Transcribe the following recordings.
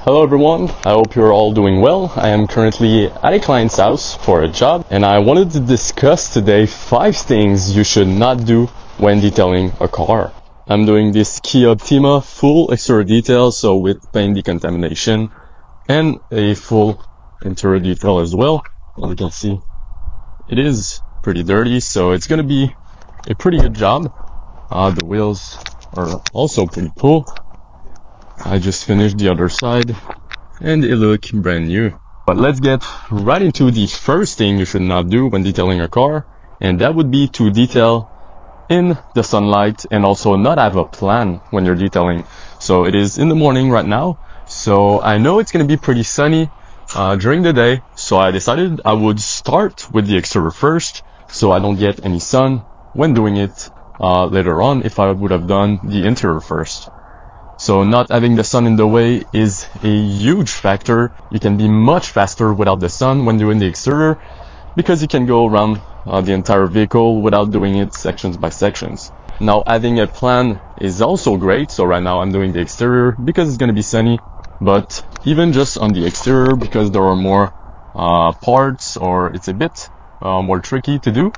Hello everyone, I hope you're all doing well. I am currently at a client's house for a job and I wanted to discuss today 5 things you should not do when detailing a car. I'm doing this Kia Optima full exterior detail, so with paint decontamination and a full interior detail as well. As you can see, it is pretty dirty, so it's gonna be a pretty good job. The wheels are also pretty cool. I just finished the other side and it looks brand new. But let's get right into the first thing you should not do when detailing a car, and that would be to detail in the sunlight and also not have a plan when you're detailing. So it is in the morning right now, so I know it's gonna be pretty sunny during the day, so I decided I would start with the exterior first so I don't get any sun when doing it later on if I would have done the interior first. So not having the sun in the way is a huge factor. You can be much faster without the sun when doing the exterior because you can go around the entire vehicle without doing it sections by sections. Now having a plan is also great. So right now I'm doing the exterior because it's going to be sunny, but even just on the exterior because there are more parts or it's a bit more tricky to do,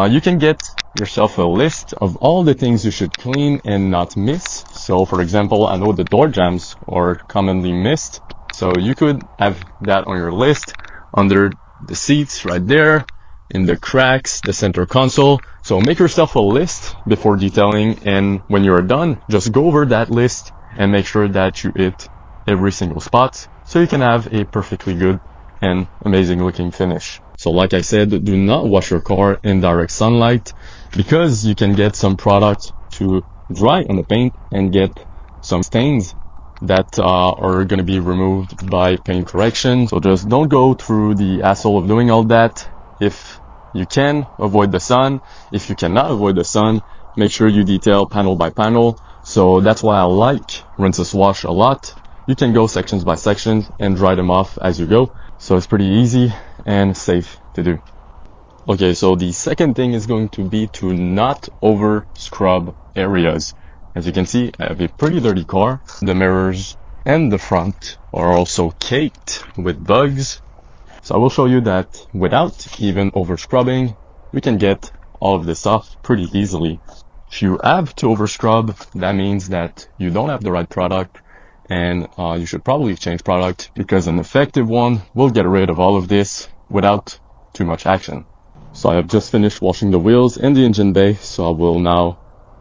you can get yourself a list of all the things you should clean and not miss. So for example, I know the door jambs are commonly missed, so you could have that on your list under the seats right there, in the cracks, the center console. So make yourself a list before detailing, and when you're done, just go over that list and make sure that you hit every single spot so you can have a perfectly good and amazing looking finish. So like I said, do not wash your car in direct sunlight because you can get some product to dry on the paint and get some stains that are going to be removed by paint correction. So just don't go through the hassle of doing all that. If you can avoid the sun, if you cannot avoid the sun, make sure you detail panel by panel. So that's why I like Rinseless wash a lot. You can go sections by sections and dry them off as you go. So it's pretty easy and safe to do. Okay, so the second thing is going to be to not over scrub areas. As you can see, I have a pretty dirty car. The mirrors and the front are also caked with bugs. So I will show you that without even over scrubbing, we can get all of this off pretty easily. If you have to over scrub, that means that you don't have the right product, and you should probably change product because an effective one will get rid of all of this without too much action. So I have just finished washing the wheels and the engine bay, so I will now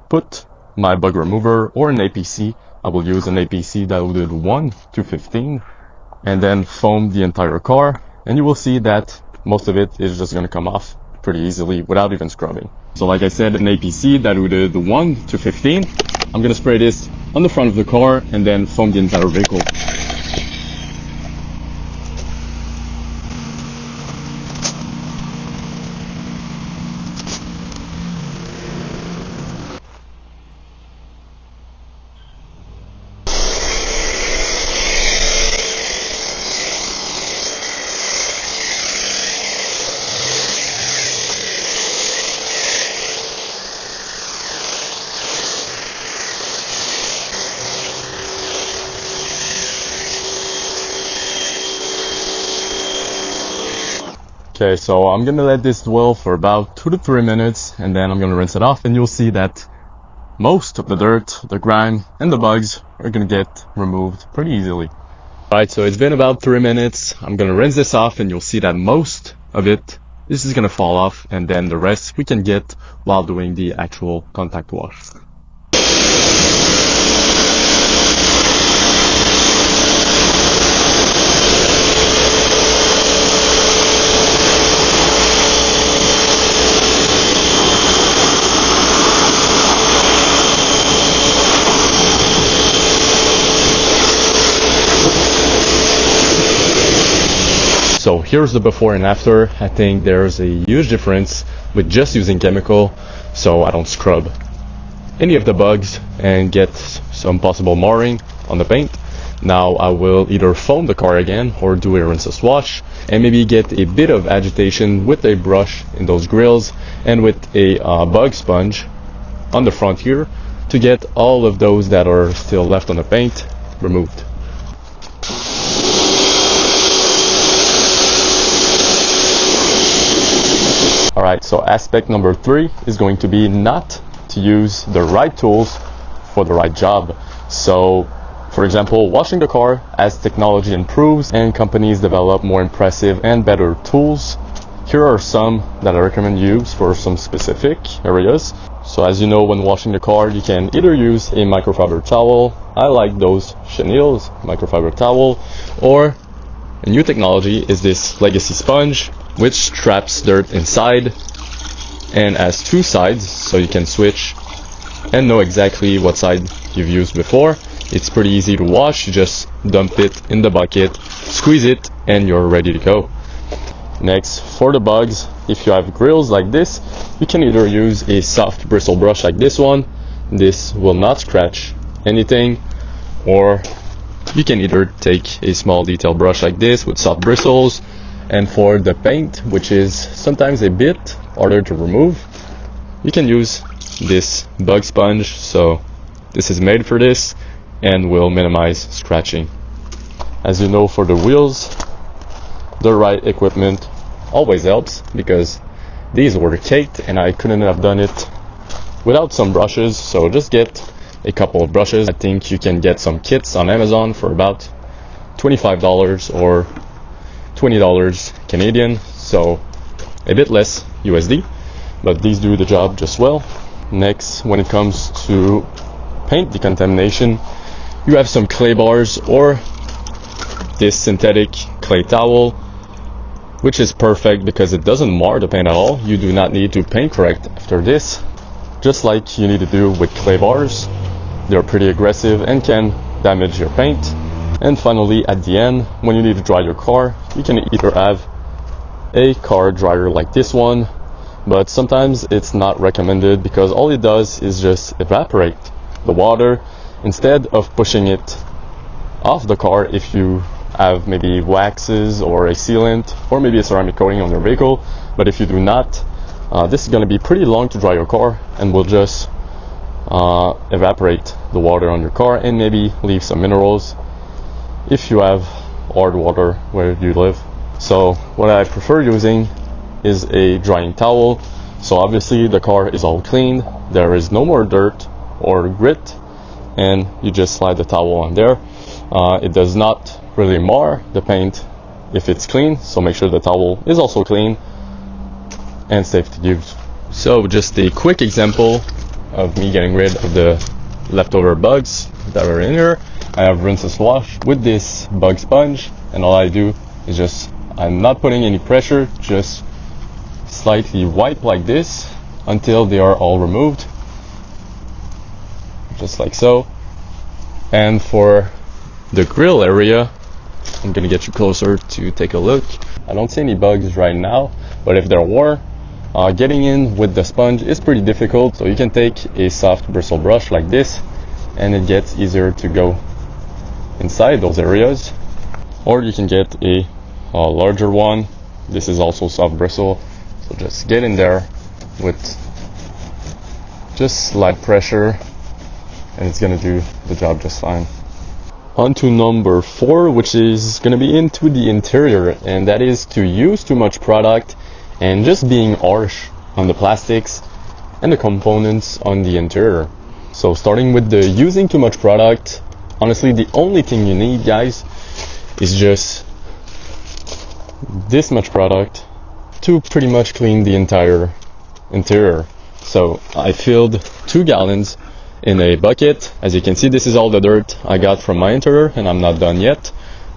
put my bug remover or an APC. I will use an APC diluted 1 to 15 and then foam the entire car, and you will see that most of it is just going to come off pretty easily without even scrubbing. So like I said, an APC diluted 1 to 15. I'm going to spray this on the front of the car and then foam the entire vehicle. Okay, so I'm gonna let this dwell for about 2 to 3 minutes and then I'm gonna rinse it off, and you'll see that most of the dirt, the grime, and the bugs are gonna get removed pretty easily. Alright, so it's been about 3 minutes. I'm gonna rinse this off and you'll see that most of it is gonna fall off, and then the rest we can get while doing the actual contact wash. So here's the before and after. I think there's a huge difference with just using chemical, so I don't scrub any of the bugs and get some possible marring on the paint. Now I will either foam the car again or do a rinseless wash and maybe get a bit of agitation with a brush in those grills and with a bug sponge on the front here to get all of those that are still left on the paint removed. Alright, so aspect number 3 is going to be not to use the right tools for the right job. So, for example, washing the car, as technology improves and companies develop more impressive and better tools, here are some that I recommend you use for some specific areas. So as you know, when washing the car, you can either use a microfiber towel. I like those chenilles microfiber towel, or a new technology is this legacy sponge, which traps dirt inside and has 2 sides, so you can switch and know exactly what side you've used before. It's pretty easy to wash. You just dump it in the bucket, squeeze it, and you're ready to go. Next, for the bugs, if you have grills like this, you can either use a soft bristle brush like this one. This will not scratch anything, or you can either take a small detail brush like this with soft bristles. And for the paint, which is sometimes a bit harder to remove, you can use this bug sponge. So this is made for this and will minimize scratching. As you know, for the wheels, the right equipment always helps, because these were caked and I couldn't have done it without some brushes. So just get a couple of brushes. I think you can get some kits on Amazon for about $25 or $20 Canadian, so a bit less USD, but these do the job just well. Next, when it comes to paint decontamination, you have some clay bars or this synthetic clay towel, which is perfect because it doesn't mar the paint at all. You do not need to paint correct after this, just like you need to do with clay bars. They're pretty aggressive and can damage your paint. And finally, at the end, when you need to dry your car, you can either have a car dryer like this one, but sometimes it's not recommended because all it does is just evaporate the water instead of pushing it off the car. If you have maybe waxes or a sealant or maybe a ceramic coating on your vehicle, but if you do not, this is going to be pretty long to dry your car and will just evaporate the water on your car and maybe leave some minerals if you have hard water where you live. So what I prefer using is a drying towel. So obviously the car is all clean, there is no more dirt or grit, and you just slide the towel on there. It does not really mar the paint if it's clean, so make sure the towel is also clean and safe to use. So just a quick example of me getting rid of the leftover bugs that are in here. I have Rinseless wash with this bug sponge, and all I do is just, I'm not putting any pressure, just slightly wipe like this until they are all removed, just like so. And for the grill area, I'm gonna get you closer to take a look. I don't see any bugs right now, but if there were, getting in with the sponge is pretty difficult. So you can take a soft bristle brush like this and it gets easier to go inside those areas, or you can get a larger one. This is also soft bristle, so just get in there with just slight pressure and it's gonna do the job just fine. On to number 4, which is gonna be into the interior, and that is to use too much product and just being harsh on the plastics and the components on the interior. So starting with the using too much product, honestly the only thing you need, guys, is just this much product to pretty much clean the entire interior. So I filled 2 gallons in a bucket. As you can see, this is all the dirt I got from my interior and I'm not done yet.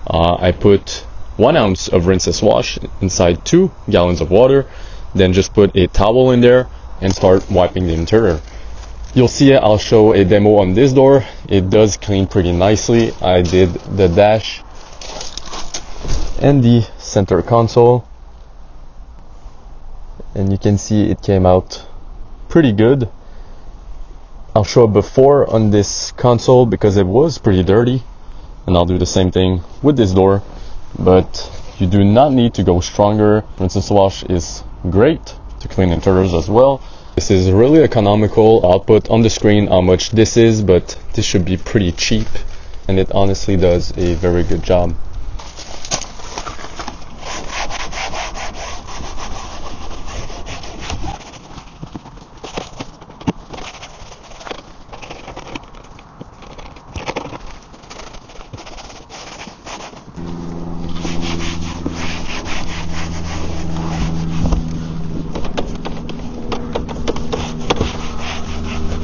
I put 1 ounce of Rinseless wash inside 2 gallons of water, then just put a towel in there and start wiping the interior. You'll see it, I'll show a demo on this door. It does clean pretty nicely. I did the dash and the center console, and you can see it came out pretty good. I'll show a before on this console because it was pretty dirty, and I'll do the same thing with this door, but you do not need to go stronger. Rinseless wash is great to clean interiors as well. This is really economical. I'll put on the screen how much this is, but this should be pretty cheap, and it honestly does a very good job.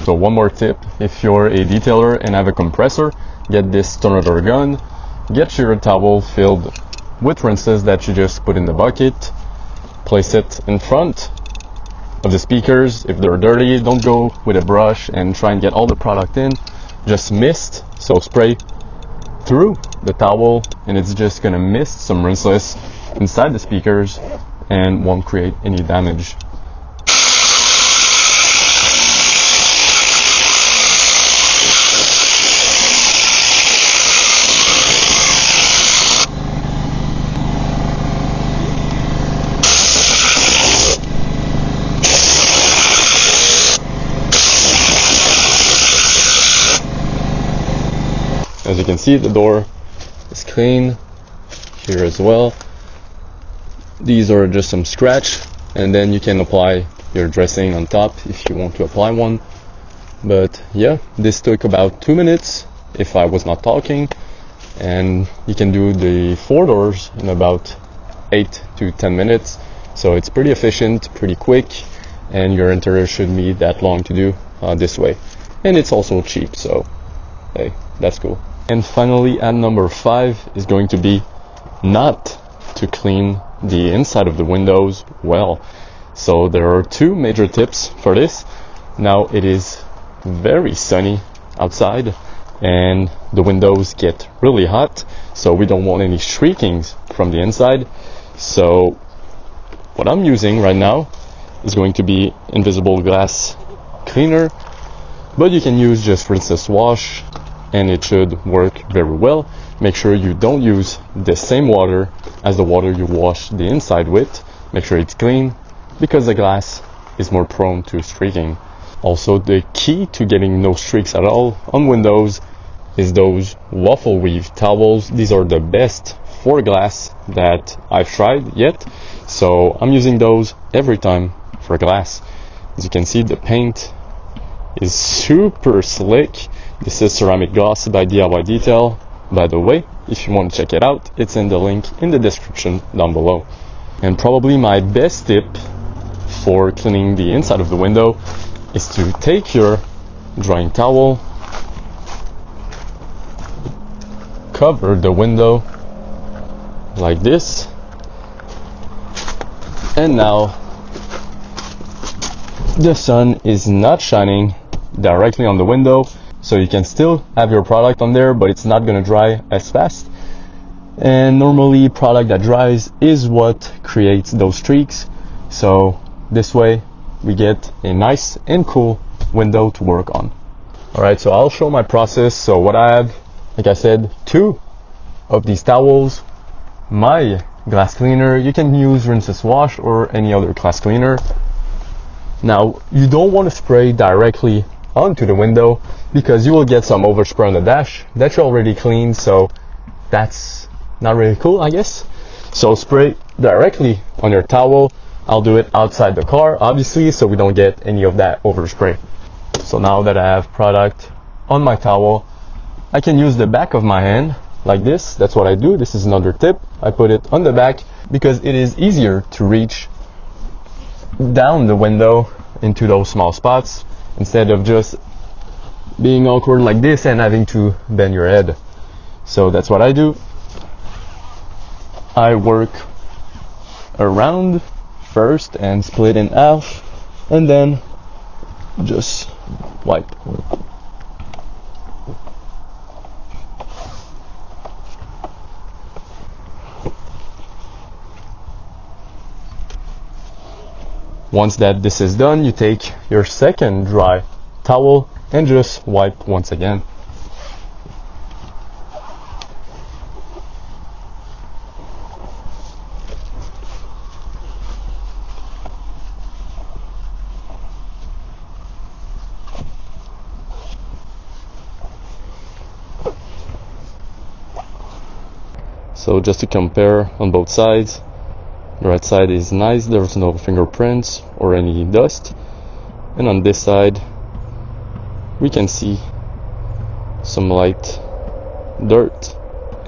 So one more tip, if you're a detailer and have a compressor, get this tornado gun, get your towel filled with rinses that you just put in the bucket, place it in front of the speakers. If they're dirty, don't go with a brush and try and get all the product in, just mist, so spray through the towel and it's just gonna mist some rinseless inside the speakers and won't create any damage. As you can see, the door is clean here as well. These are just some scratch, and then you can apply your dressing on top if you want to apply one. But yeah, this took about 2 minutes if I was not talking, and you can do the 4 doors in about 8 to 10 minutes. So it's pretty efficient, pretty quick, and your interior shouldn't be that long to do this way. And it's also cheap, so hey, that's cool. And finally, at number 5 is going to be not to clean the inside of the windows well. So there are 2 major tips for this. Now it is very sunny outside and the windows get really hot, so we don't want any streakings from the inside. So what I'm using right now is going to be invisible glass cleaner, but you can use just Rinseless wash and it should work very well. Make sure you don't use the same water as the water you wash the inside with. Make sure it's clean because the glass is more prone to streaking. Also, the key to getting no streaks at all on windows is those waffle weave towels. These are the best for glass that I've tried yet. So I'm using those every time for glass. As you can see, the paint is super slick. This is ceramic gloss by DIY Detail. By the way, if you want to check it out, it's in the link in the description down below. And probably my best tip for cleaning the inside of the window is to take your drying towel, cover the window like this, and now the sun is not shining directly on the window, so you can still have your product on there, but it's not going to dry as fast. And normally product that dries is what creates those streaks. So this way we get a nice and cool window to work on. Alright, so I'll show my process. So what I have, like I said, 2 of these towels, my glass cleaner. You can use Rinseless wash or any other glass cleaner. Now you don't want to spray directly onto the window because you will get some overspray on the dash that you already cleaned, so that's not really cool, I guess. So spray directly on your towel. I'll do it outside the car, obviously, so we don't get any of that overspray. So now that I have product on my towel, I can use the back of my hand like this. That's what I do. This is another tip. I put it on the back because it is easier to reach down the window into those small spots instead of just being awkward like this and having to bend your head. So that's what I do. I work around first and split in half and then just wipe. Once that this is done, you take your second dry towel and just wipe once again. So just to compare on both sides, the right side is nice, there's no fingerprints or any dust, and on this side we can see some light dirt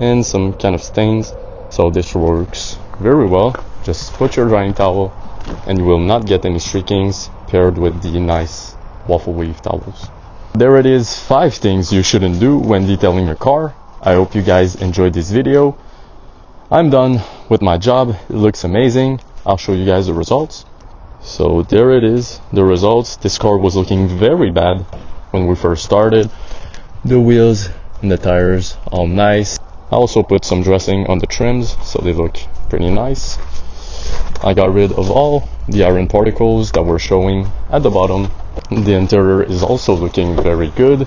and some kind of stains. So this works very well. Just put your drying towel and you will not get any streakings, paired with the nice waffle wave towels. There it is, 5 things you shouldn't do when detailing your car. I hope you guys enjoyed this video. I'm done with my job. It looks amazing. I'll show you guys the results. So there it is, the results. This car was looking very bad when we first started. The wheels and the tires all nice. I also put some dressing on the trims so they look pretty nice. I got rid of all the iron particles that were showing at the bottom. The interior is also looking very good.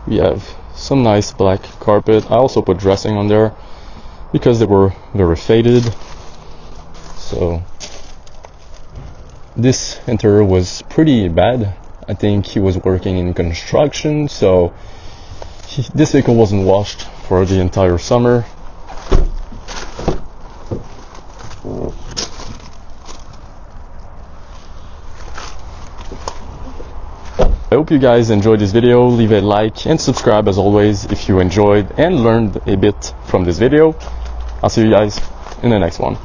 We have some nice black carpet. I also put dressing on there because they were very faded. So this interior was pretty bad. I think he was working in construction, so this vehicle wasn't washed for the entire summer. I hope you guys enjoyed this video. Leave a like and subscribe as always if you enjoyed and learned a bit from this video. I'll see you guys in the next one.